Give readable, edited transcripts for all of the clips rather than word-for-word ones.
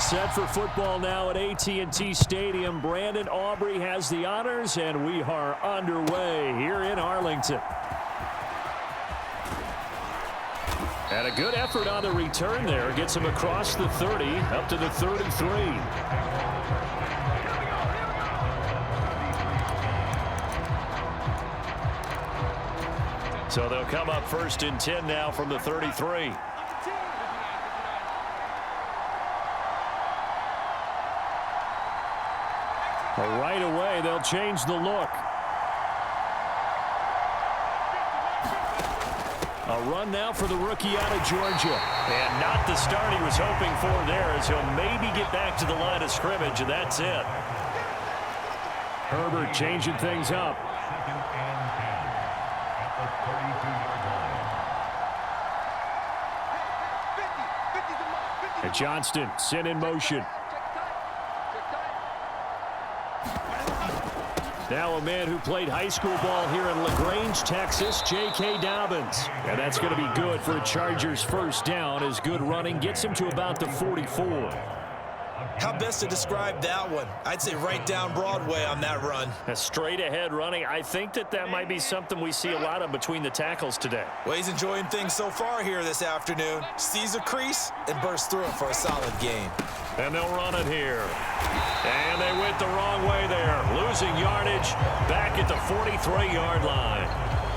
Set for football now at AT&T Stadium. Brandon Aubrey has the honors, and we are underway here in Arlington. And a good effort on the return there. Gets him across the 30, up to the 33. So they'll come up 1st and 10 now from the 33. Right away, they'll change the look. A run now for the rookie out of Georgia. And not the start he was hoping for there, as he'll maybe get back to the line of scrimmage, and that's it. Herbert changing things up. And Johnston sent in motion. Now a man who played high school ball here in LaGrange, Texas, J.K. Dobbins. And that's going to be good for a Chargers first down, as good running gets him to about the 44. How best to describe that one? I'd say right down Broadway on that run. A straight ahead running. I think that might be something we see a lot of between the tackles today. Well, he's enjoying things so far here this afternoon. Sees a crease and bursts through it for a solid gain. And they'll run it here. And they went the wrong way there. Losing yardage back at the 43-yard line.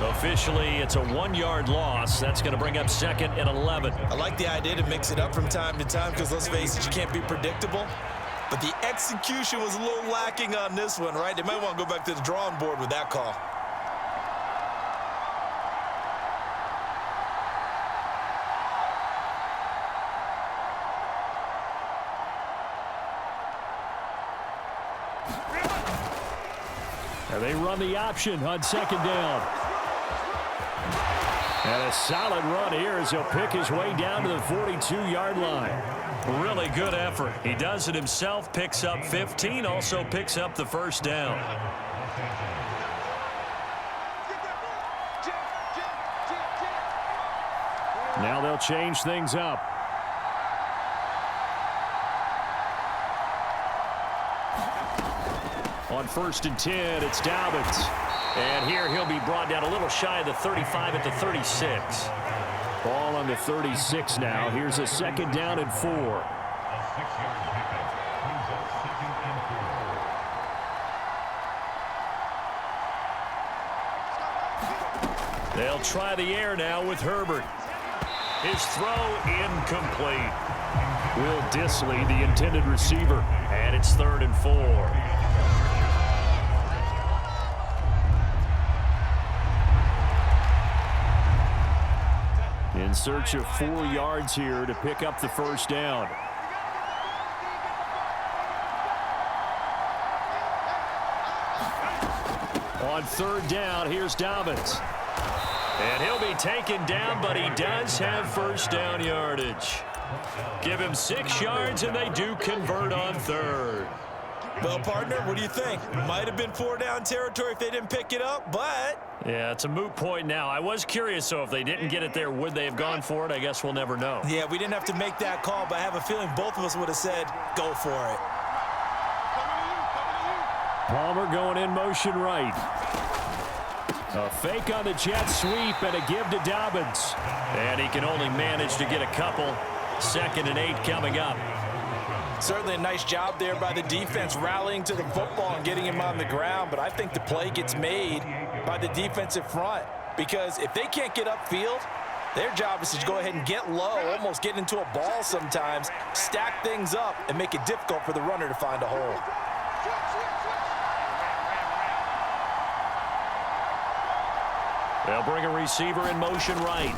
Officially, it's a 1-yard loss. That's going to bring up 2nd and 11. I like the idea to mix it up from time to time because, let's face it, you can't be predictable. But the execution was a little lacking on this one, right? They might want to go back to the drawing board with that call. And they run the option on 2nd down. And a solid run here as he'll pick his way down to the 42-yard line. Really good effort. He does it himself, picks up 15, also picks up the first down. Now they'll change things up. On 1st and 10, it's Dobbins. And here he'll be brought down a little shy of the 35 at the 36. Ball on the 36 now. Here's a 2nd down and 4. They'll try the air now with Herbert. His throw incomplete. Will Dissly, the intended receiver. And it's 3rd and 4. In search of 4 yards here to pick up the first down. On 3rd down, here's Dobbins. And he'll be taken down, but he does have first down yardage. Give him 6 yards, and they do convert on 3rd. Well, partner, what do you think? Might have been 4-down territory if they didn't pick it up, but... Yeah, it's a moot point now. I was curious, so if they didn't get it there, would they have gone for it? I guess we'll never know. Yeah, we didn't have to make that call, but I have a feeling both of us would have said, go for it. Palmer going in motion right. A fake on the jet sweep and a give to Dobbins. And he can only manage to get a couple. 2nd and 8 coming up. Certainly a nice job there by the defense rallying to the football and getting him on the ground, but I think the play gets made by the defensive front because if they can't get upfield, their job is to go ahead and get low, almost get into a ball sometimes, stack things up, and make it difficult for the runner to find a hole. They'll bring a receiver in motion right.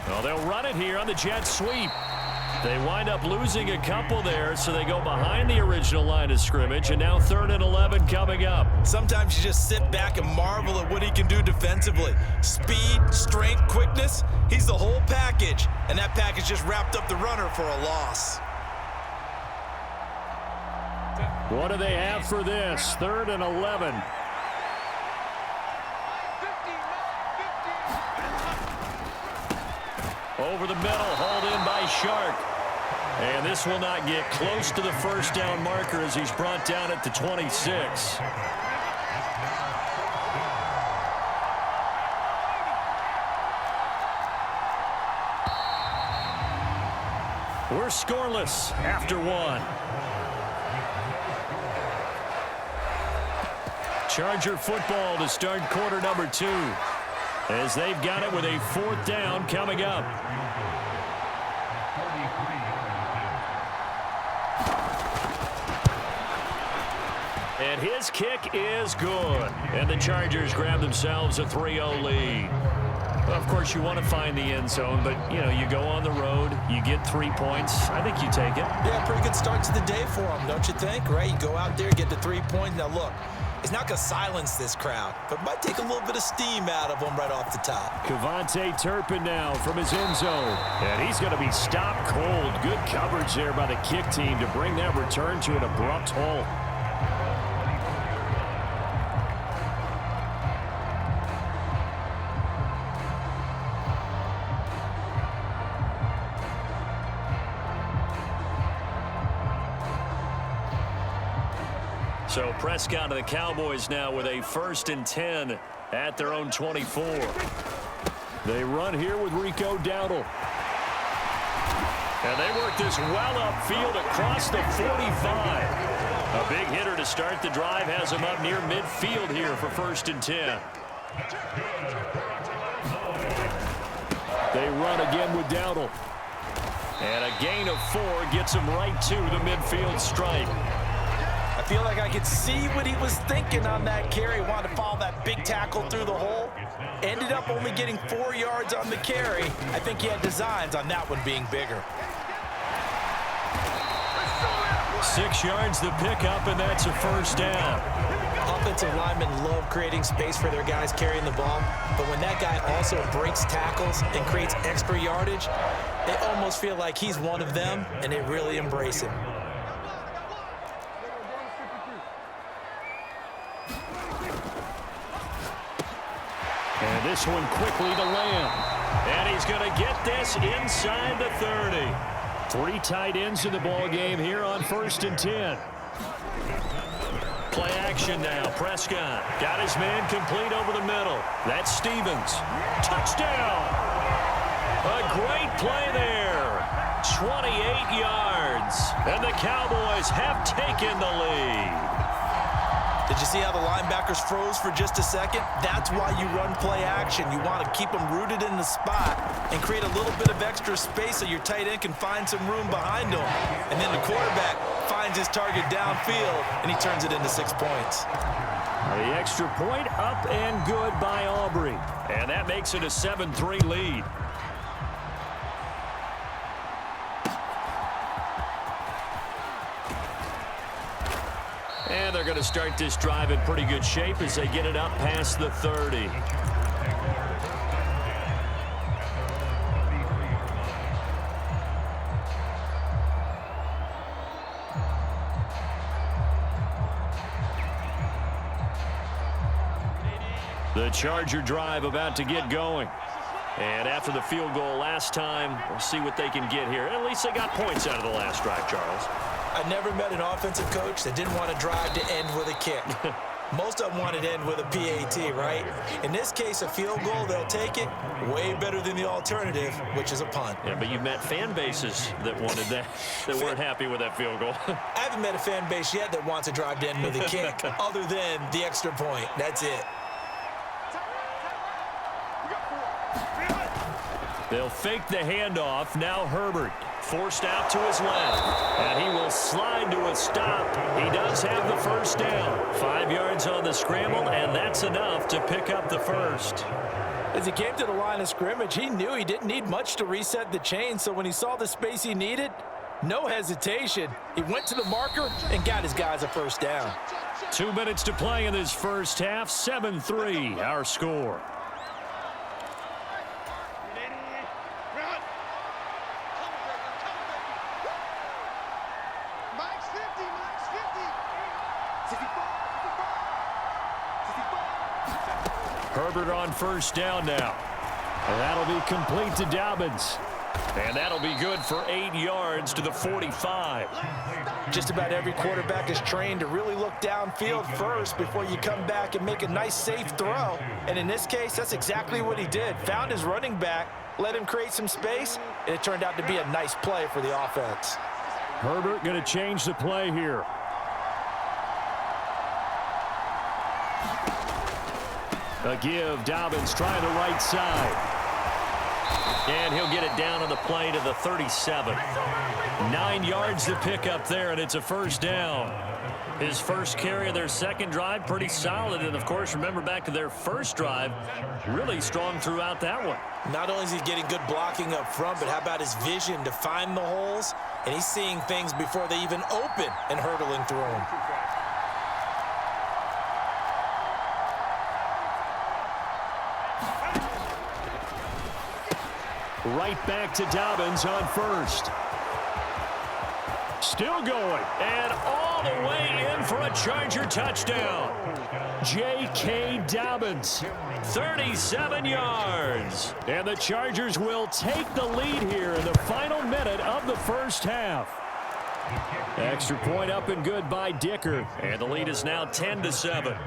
Well, they'll run it here on the jet sweep. They wind up losing a couple there, so they go behind the original line of scrimmage, and now 3rd and 11 coming up. Sometimes you just sit back and marvel at what he can do defensively. Speed, strength, quickness, he's the whole package, and that package just wrapped up the runner for a loss. What do they have for this? 3rd and 11. Over the middle, hauled in by Shark. And this will not get close to the first down marker as he's brought down at the 26. We're scoreless after one. Charger football to start quarter number 2 as they've got it with a 4th down coming up. And his kick is good. And the Chargers grab themselves a 3-0 lead. Well, of course, you want to find the end zone, but, you know, you go on the road, you get 3 points. I think you take it. Yeah, pretty good start to the day for them, don't you think? Right? You go out there, get the 3 points. Now, look, it's not going to silence this crowd, but might take a little bit of steam out of them right off the top. Kevontae Turpin now from his end zone. And he's going to be stopped cold. Good coverage there by the kick team to bring that return to an abrupt halt. So Prescott and the Cowboys now with a 1st and 10 at their own 24. They run here with Rico Dowdle. And they work this well upfield across the 45. A big hitter to start the drive has him up near midfield here for 1st and 10. They run again with Dowdle. And a gain of 4 gets him right to the midfield stripe. I feel like I could see what he was thinking on that carry. Wanted to follow that big tackle through the hole. Ended up only getting 4 yards on the carry. I think he had designs on that one being bigger. 6 yards the pickup, and that's a 1st down. Offensive linemen love creating space for their guys carrying the ball, but when that guy also breaks tackles and creates extra yardage, they almost feel like he's one of them, and they really embrace him. And this one quickly to Lamb. And he's going to get this inside the 30. 3 tight ends in the ball game here on 1st and 10. Play action now. Prescott got his man complete over the middle. That's Stevens. Touchdown. A great play there. 28 yards. And the Cowboys have taken the lead. Did you see how the linebackers froze for just a second? That's why you run play action. You want to keep them rooted in the spot and create a little bit of extra space so your tight end can find some room behind him. And then the quarterback finds his target downfield, and he turns it into 6 points. The extra point up and good by Aubrey. And that makes it a 7-3 lead. And they're going to start this drive in pretty good shape as they get it up past the 30. The Charger drive about to get going. And after the field goal last time, we'll see what they can get here. At least they got points out of the last drive, Charles. I never met an offensive coach that didn't want to drive to end with a kick. Most of them wanted to end with a PAT, right? In this case, a field goal, they'll take it. Way better than the alternative, which is a punt. Yeah, but you've met fan bases that wanted that, that weren't happy with that field goal. I haven't met a fan base yet that wants to drive to end with a kick, other than the extra point. That's it. They'll fake the handoff. Now Herbert forced out to his left. And he will slide to a stop. He does have the 1st down. 5 yards on the scramble, and that's enough to pick up the 1st. As he came to the line of scrimmage, he knew he didn't need much to reset the chain, so when he saw the space he needed, no hesitation. He went to the marker and got his guys a 1st down. 2 minutes to play in this first half. 7-3, our score. Herbert on 1st down now. And that'll be complete to Dobbins. And that'll be good for 8 yards to the 45. Just about every quarterback is trained to really look downfield first before you come back and make a nice, safe throw. And in this case, that's exactly what he did. Found his running back, let him create some space, and it turned out to be a nice play for the offense. Herbert going to change the play here. A give. Dobbins trying the right side. And he'll get it down on the play to the 37. 9 yards to pick up there, and it's a first down. His first carry of their second drive, pretty solid. And, of course, remember back to their first drive, really strong throughout that one. Not only is he getting good blocking up front, but how about his vision to find the holes? And he's seeing things before they even open and hurtling through them. Right back to Dobbins on first. Still going. And all the way in for a Charger touchdown. J.K. Dobbins, 37 yards. And the Chargers will take the lead here in the final minute of the first half. Extra point up and good by Dicker. And the lead is now 10-7.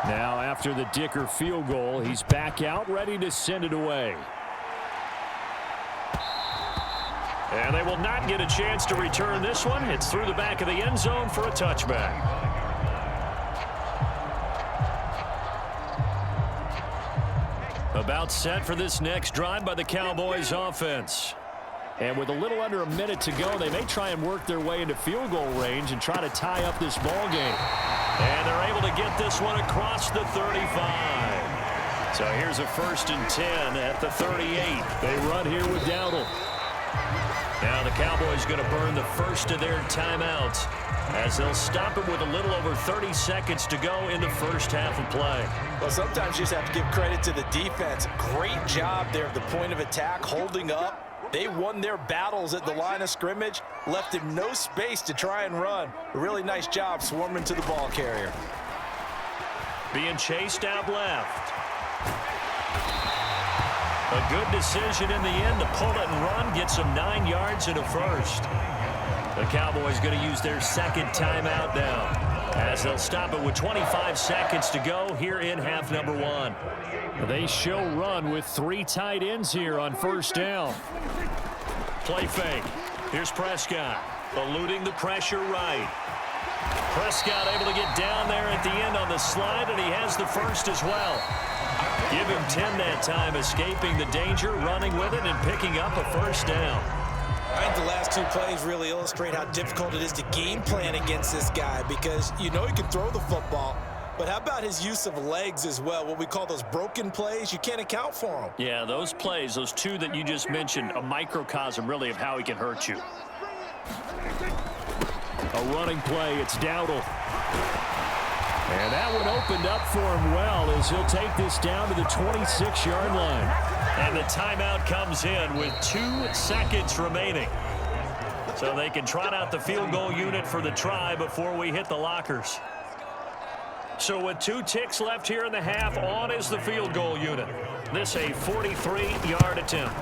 Now, after the Dicker field goal, he's back out, ready to send it away. And they will not get a chance to return this one. It's through the back of the end zone for a touchback. About set for this next drive by the Cowboys offense. And with a little under a minute to go, they may try and work their way into field goal range and try to tie up this ball game. And they're able to get this one across the 35. So here's a 1st and 10 at the 38. They run here with Dowdle. Now the Cowboys going to burn the first of their timeouts as they'll stop it with a little over 30 seconds to go in the first half of play. Well, sometimes you just have to give credit to the defense. Great job there at the point of attack, holding up. They won their battles at the line of scrimmage, left him no space to try and run. A really nice job swarming to the ball carrier. Being chased out left. A good decision in the end to pull it and run, gets him 9 yards and a first. The Cowboys going to use their second timeout now as they'll stop it with 25 seconds to go here in half number 1. They show run with 3 tight ends here on first down. Play fake. Here's Prescott, eluding the pressure right. Prescott able to get down there at the end on the slide, and he has the first as well. Give him 10 that time, escaping the danger, running with it, and picking up a first down. I think the last 2 plays really illustrate how difficult it is to game plan against this guy, because you know he can throw the football, but how about his use of legs as well? What we call those broken plays, you can't account for them. Yeah, those plays, those 2 that you just mentioned, a microcosm really of how he can hurt you. A running play, it's Dowdle. And that one opened up for him well as he'll take this down to the 26-yard line. And the timeout comes in with 2 seconds remaining. So they can trot out the field goal unit for the try before we hit the lockers. So with 2 ticks left here in the half, on is the field goal unit. This a 43-yard attempt.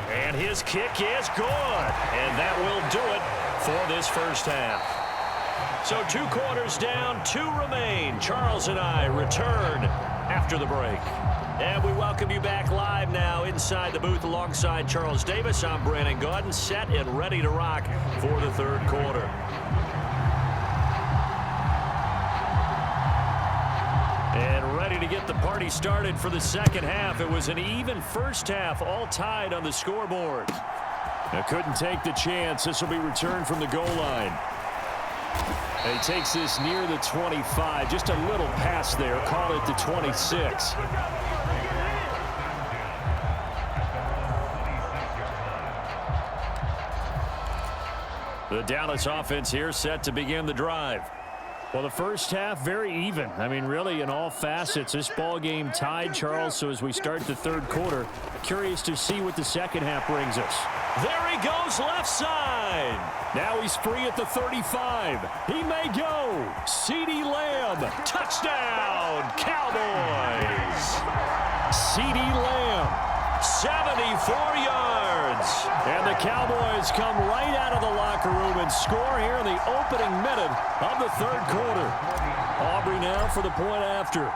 And his kick is good. And that will do it for this first half. So 2 quarters down, 2 remain. Charles and I return after the break. And we welcome you back live now inside the booth alongside Charles Davis. I'm Brandon Gaudin, set and ready to rock for the third quarter. And ready to get the party started for the second half. It was an even first half, all tied on the scoreboard. Now couldn't take the chance. This will be returned from the goal line. And he takes this near the 25. Just a little pass there. Call it the 26. The Dallas offense here set to begin the drive. Well, the first half, very even. I mean, really, in all facets, this ball game tied, Charles. So as we start the third quarter, curious to see what the second half brings us. There he goes, left side. Now he's free at the 35. He may go. CeeDee Lamb, touchdown, Cowboys. CeeDee Lamb, 74 yards. And the Cowboys come right out of the locker room and score here in the opening minute of the third quarter. Aubrey now for the point after.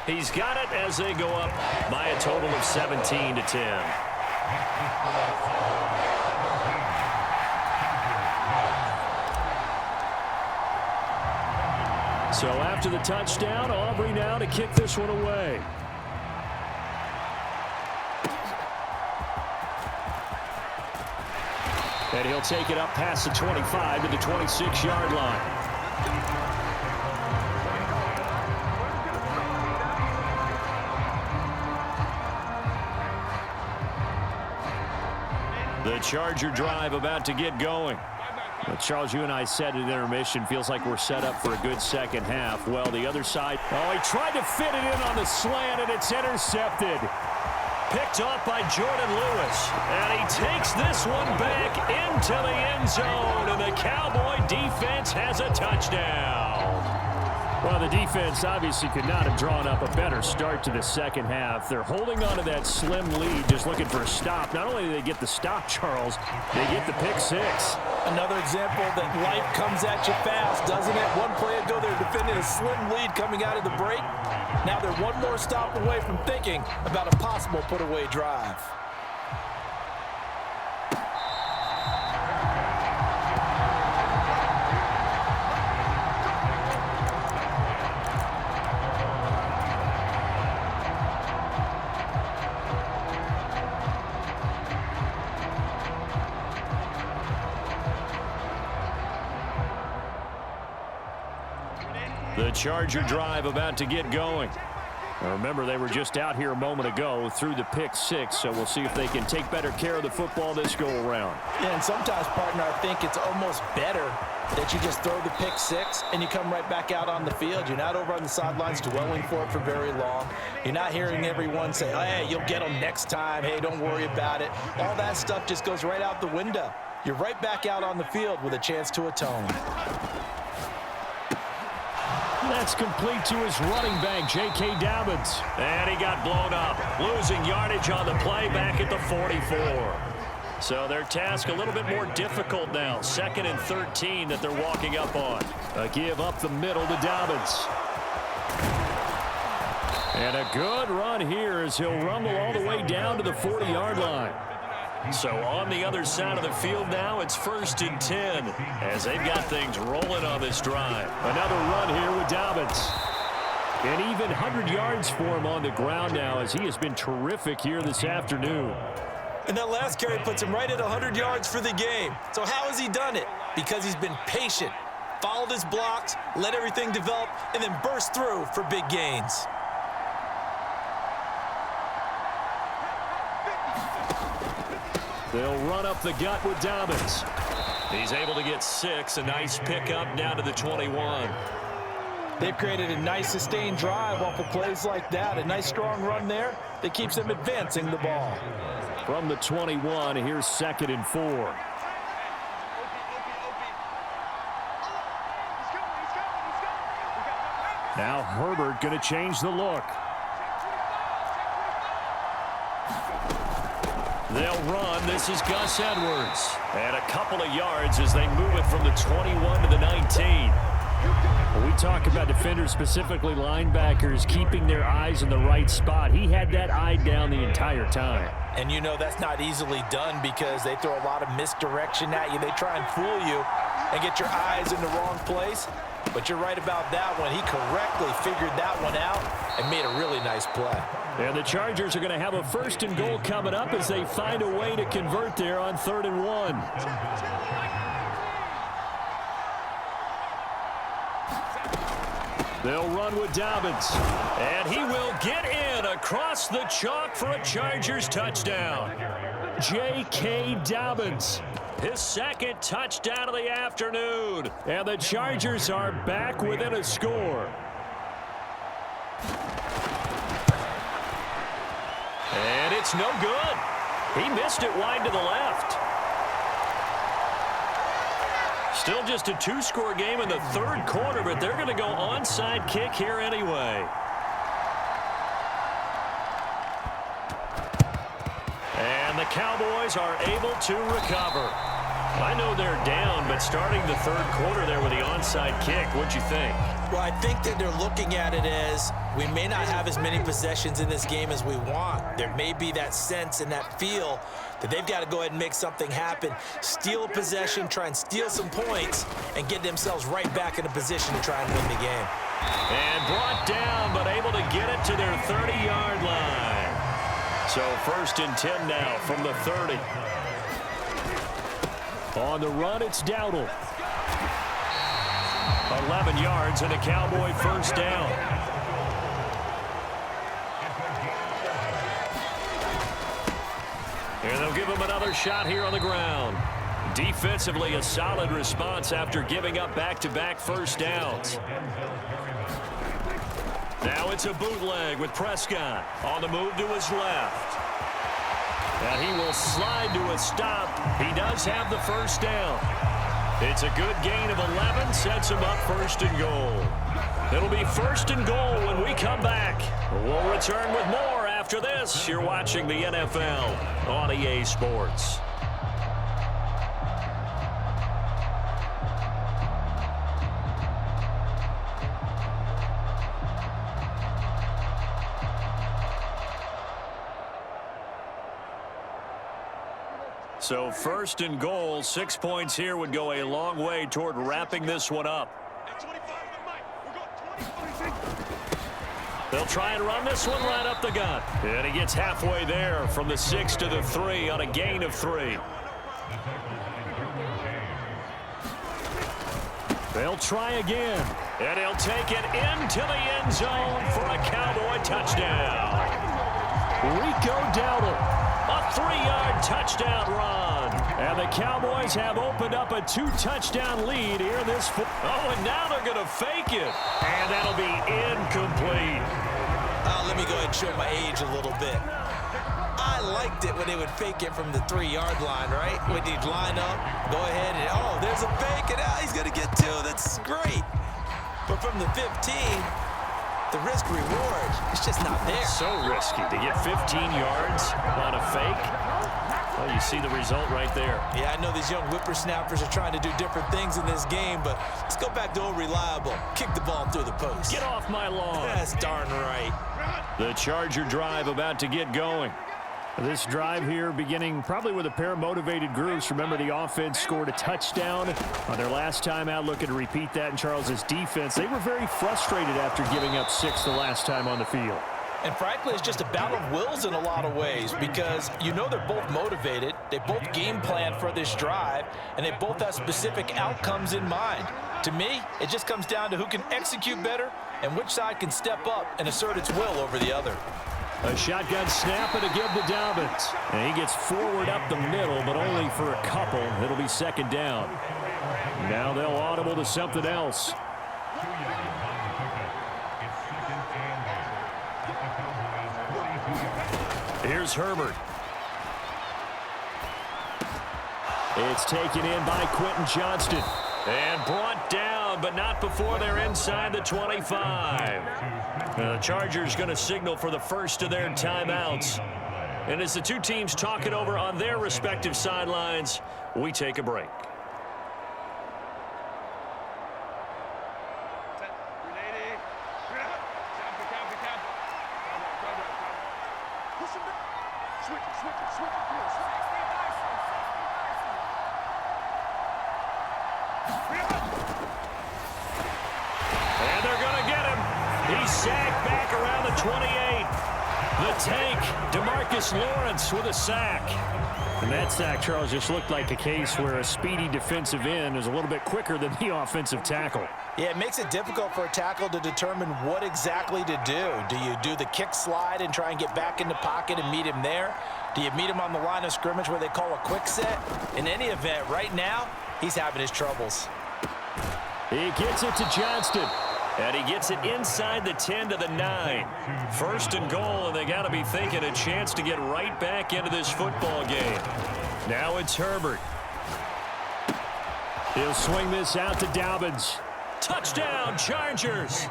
He's got it as they go up by a total of 17-10. So after the touchdown, Aubrey now to kick this one away. And he'll take it up past the 25 to the 26-yard line. The Charger drive about to get going. Well, Charles, you and I said at intermission, feels like we're set up for a good second half. Well, the other side, oh, he tried to fit it in on the slant, and it's intercepted. Picked off by Jordan Lewis. And he takes this one back into the end zone, and the Cowboy defense has a touchdown. Well, the defense obviously could not have drawn up a better start to the second half. They're holding on to that slim lead, just looking for a stop. Not only do they get the stop, Charles, they get the pick six. Another example that life comes at you fast, doesn't it? One play ago, they're defending a slim lead coming out of the break. Now they're one more stop away from thinking about a possible put-away drive. The Charger drive about to get going. Now remember, they were just out here a moment ago through the pick six, so we'll see if they can take better care of the football this go-around. Yeah, and sometimes, partner, I think it's almost better that you just throw the pick six and you come right back out on the field. You're not over on the sidelines dwelling for it for very long. You're not hearing everyone say, oh, hey, you'll get them next time. Hey, don't worry about it. All that stuff just goes right out the window. You're right back out on the field with a chance to atone. That's complete to his running back, J.K. Dobbins. And he got blown up, losing yardage on the play back at the 44. So their task a little bit more difficult now. 2nd and 13 that they're walking up on. A give up the middle to Dobbins. And a good run here as he'll rumble all the way down to the 40-yard line. So on the other side of the field now, it's 1st and 10 as they've got things rolling on this drive. Another run here with Dobbins. An even 100 yards for him on the ground now as he has been terrific here this afternoon. And that last carry puts him right at 100 yards for the game. So how has he done it? Because he's been patient, followed his blocks, let everything develop, and then burst through for big gains. They'll run up the gut with Dobbins. He's able to get 6. A nice pickup down to the 21. They've created a nice sustained drive off of plays like that. A nice strong run there that keeps them advancing the ball. From the 21, here's 2nd and 4. Now Herbert going to change the look. They'll run. This is Gus Edwards. And a couple of yards as they move it from the 21 to the 19. When we talk about defenders, specifically linebackers, keeping their eyes in the right spot, he had that eye down the entire time. And you know that's not easily done because they throw a lot of misdirection at you. They try and fool you and get your eyes in the wrong place. But you're right about that one. He correctly figured that one out and made a really nice play. And the Chargers are going to have a 1st and goal coming up as they find a way to convert there on 3rd and 1. They'll run with Dobbins. And he will get in across the chalk for a Chargers touchdown. J.K. Dobbins. His second touchdown of the afternoon. And the Chargers are back within a score. And it's no good. He missed it wide to the left. Still just a two-score game in the third quarter, but they're going to go onside kick here anyway. And the Cowboys are able to recover. I know they're down, but starting the third quarter there with the onside kick, what'd you think? Well, I think that they're looking at it as we may not have as many possessions in this game as we want. There may be that sense and that feel that they've got to go ahead and make something happen, steal a possession, try and steal some points, and get themselves right back in a position to try and win the game. And brought down, but able to get it to their 30-yard line. So 1st and 10 now from the 30. On the run, it's Dowdle. 11 yards and a Cowboy first down. And they'll give him another shot here on the ground. Defensively, a solid response after giving up back-to-back first downs. Now it's a bootleg with Prescott on the move to his left. And he will slide to a stop. He does have the first down. It's a good gain of 11, sets him up 1st and goal. It'll be 1st and goal when we come back. We'll return with more after this. You're watching the NFL on EA Sports. So 1st and goal, 6 points here would go a long way toward wrapping this one up. They'll try and run this one right up the gut. And he gets halfway there from the 6 to the 3 on a gain of 3. They'll try again. And he'll take it into the end zone for a Cowboy touchdown. Rico Dowdle. A 3-yard touchdown run. And the Cowboys have opened up a 2-touchdown lead here in this. Oh, and now they're going to fake it. And that'll be incomplete. Let me go ahead and show my age a little bit. I liked it when they would fake it from the 3-yard line, right? When they'd line up, go ahead and, oh, there's a fake, and he's going to get 2. That's great. But from the 15, the risk-reward, it's just not there. So risky to get 15 yards on a fake. Well, you see the result right there. Yeah, I know these young whippersnappers are trying to do different things in this game, but let's go back to old reliable. Kick the ball through the post. Get off my lawn. That's darn right. The Charger drive about to get going. This drive here beginning probably with a pair of motivated groups. Remember, the offense scored a touchdown on their last time out. Looking to repeat that in Charles's defense. They were very frustrated after giving up 6 the last time on the field. And frankly, it's just a battle of wills in a lot of ways because you know they're both motivated. They both game plan for this drive, and they both have specific outcomes in mind. To me, it just comes down to who can execute better and which side can step up and assert its will over the other. A shotgun snap and a give to Dobbins. And he gets forward up the middle, but only for a couple. It'll be 2nd down. Now they'll audible to something else. Here's Herbert. It's taken in by Quentin Johnston. And brought down, but not before they're inside the 25. The Chargers going to signal for the first of their timeouts. And as the two teams talk it over on their respective sidelines, we take a break. And they're going to get him. He's sacked back around the 28. The tank, DeMarcus Lawrence with a sack. And that sack, Charles, just looked like a case where a speedy defensive end is a little bit quicker than the offensive tackle. Yeah, it makes it difficult for a tackle to determine what exactly to do. Do you do the kick slide and try and get back in the pocket and meet him there? Do you meet him on the line of scrimmage where they call a quick set? In any event, right now, he's having his troubles. He gets it to Johnston. And he gets it inside the 10 to the 9. First and goal, and they got to be thinking a chance to get right back into this football game. Now it's Herbert. He'll swing this out to Dobbins. Touchdown, Chargers.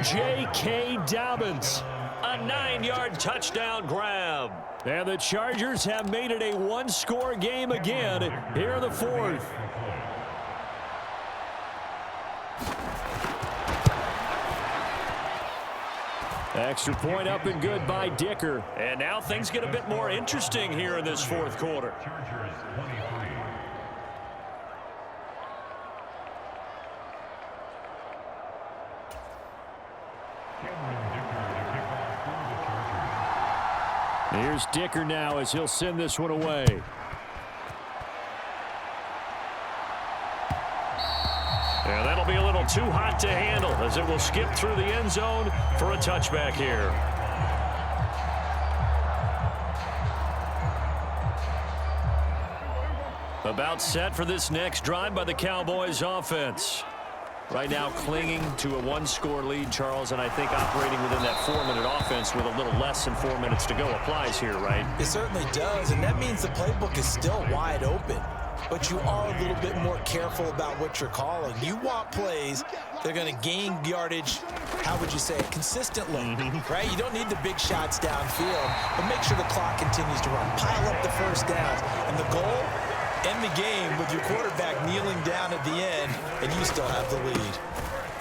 J.K. Dobbins. A 9-yard touchdown grab. And the Chargers have made it a one-score game again here in the fourth. Extra point up and good by Dicker. And now things get a bit more interesting here in this fourth quarter. Here's Dicker now as he'll send this one away. And that'll be a little too hot to handle as it will skip through the end zone for a touchback here. About set for this next drive by the Cowboys offense. Right now clinging to a one-score lead, Charles, and I think operating within that 4-minute offense with a little less than 4 minutes to go applies here, right? It certainly does, and that means the playbook is still wide open. But you are a little bit more careful about what you're calling. You want plays that are going to gain yardage, how would you say it, consistently, right? You don't need the big shots downfield, but make sure the clock continues to run. Pile up the first downs, and the goal, end the game with your quarterback kneeling down at the end, and you still have the lead.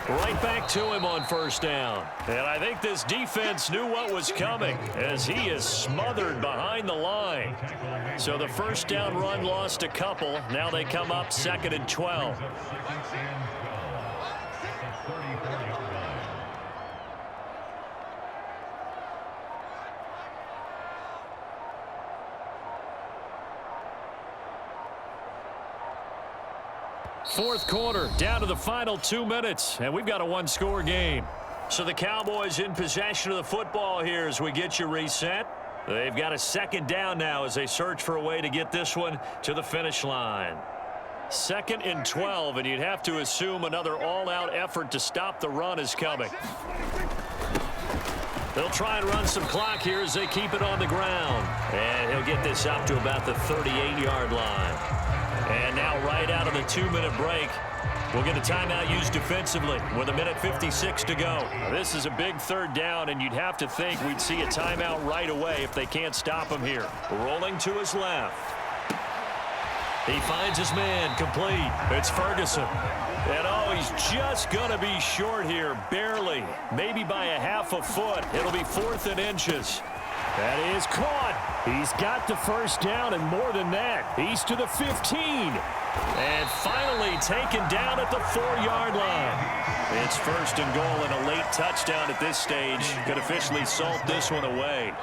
Right back to him on first down. And I think this defense knew what was coming as he is smothered behind the line. So the first down run lost a couple. Now they come up 2nd and 12. Fourth quarter, down to the final 2 minutes, and we've got a one-score game. So the Cowboys in possession of the football here as we get you reset. They've got a second down now as they search for a way to get this one to the finish line. 2nd and 12, and you'd have to assume another all-out effort to stop the run is coming. They'll try and run some clock here as they keep it on the ground. And he'll get this up to about the 38-yard line. And now right out of the 2-minute break, we'll get a timeout used defensively with 1:56 to go. Now, this is a big third down, and you'd have to think we'd see a timeout right away if they can't stop him here. Rolling to his left. He finds his man complete. It's Ferguson. And oh, he's just going to be short here, barely. Maybe by a half a foot. It'll be 4th and inches. That is caught. He's got the first down, and more than that, he's to the 15. And finally taken down at the 4-yard line. It's 1st and goal, and a late touchdown at this stage could officially salt this one away.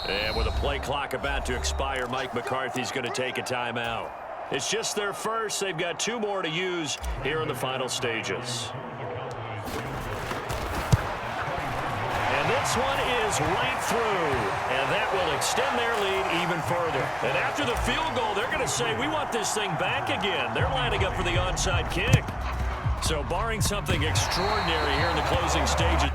And with a play clock about to expire, Mike McCarthy's going to take a timeout. It's just their first. They've got 2 more to use here in the final stages. And this one is right through. And that will extend their lead even further. And after the field goal, they're going to say, we want this thing back again. They're lining up for the onside kick. So barring something extraordinary here in the closing stages.